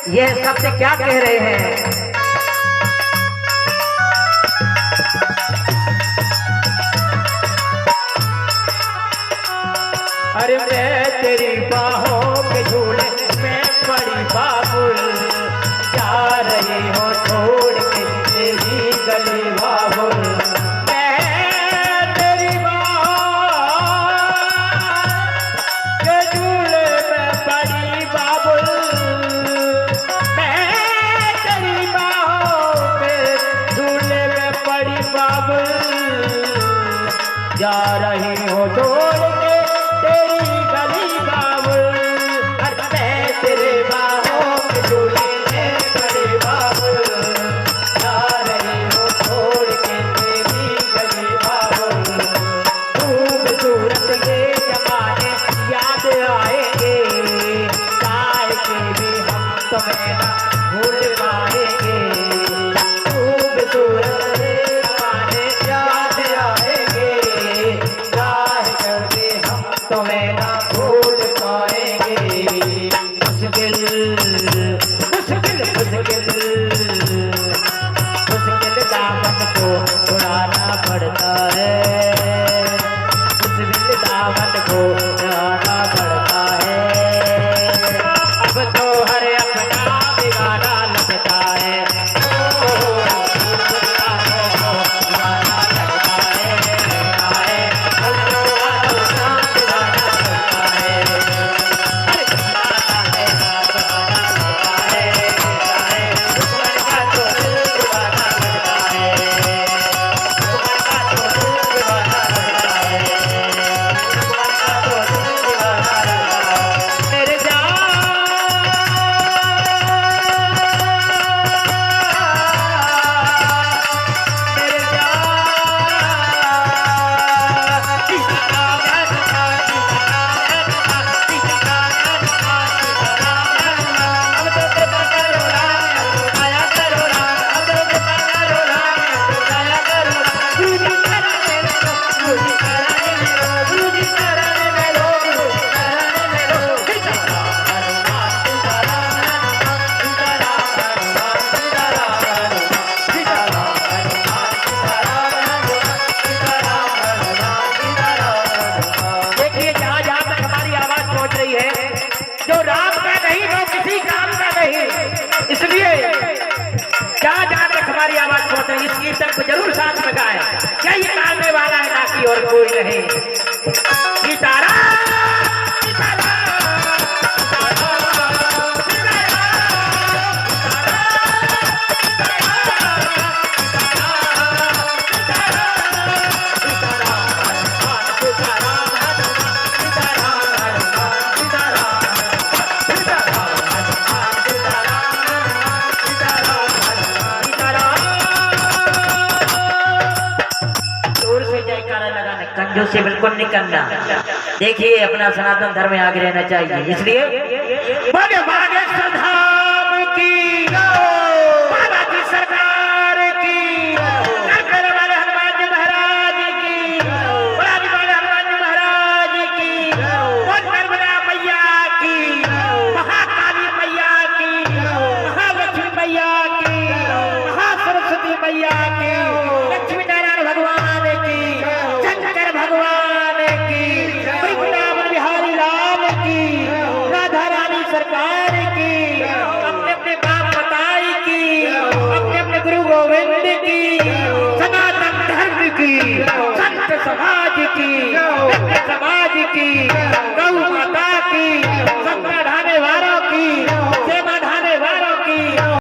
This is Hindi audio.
ये सबसे क्या कह रहे हैं? अरे मैं तेरी बाहों के झूले में पड़ी बाबुल, जा रही हो छोड़ के तेरी गली बाबुल। मैं तेरी बाहों के झूले में पड़ी बाबुल, मैं तेरी बाहों के झूले में पड़ी बाबुल, जा रही हो छोड़ के तेरी गली बाबुल। मैं तेरे बाहों के झूले में पड़े बाबुल, जा रही हो छोड़ के तेरी गली बाबुल। खूबसूरत ये जमाने याद आएंगे, चाहे के भी हम तुम्हें ना भूल पाएंगे। खूबसूरत ये जमाने याद आएंगे, यही करने वाला है, ना कि और कोई नहीं। सीताराम सीताराम कंजूस से बिल्कुल नहीं करना। देखिए अपना सनातन धर्म में आगे रहना चाहिए, इसलिए बड़े बागे धाम की बालाजी सरकार की, करने वाले हनुमान जी महाराज की, बड़ानी वाले हनुमान जी महाराज की, नर्मदा मैया की, महाकाली मैया की, महालक्ष्मी मैया की, महासरस्वती मैया की, लक्ष्मी नारायण भगवान की, भगवान की, वृंदावन बिहारी लाल की, राधा रानी सरकार की, अपने अपने बाप बताई की, अपने अपने गुरु गोविंद की, सनातन धर्म की, संत समाज की, समाज की,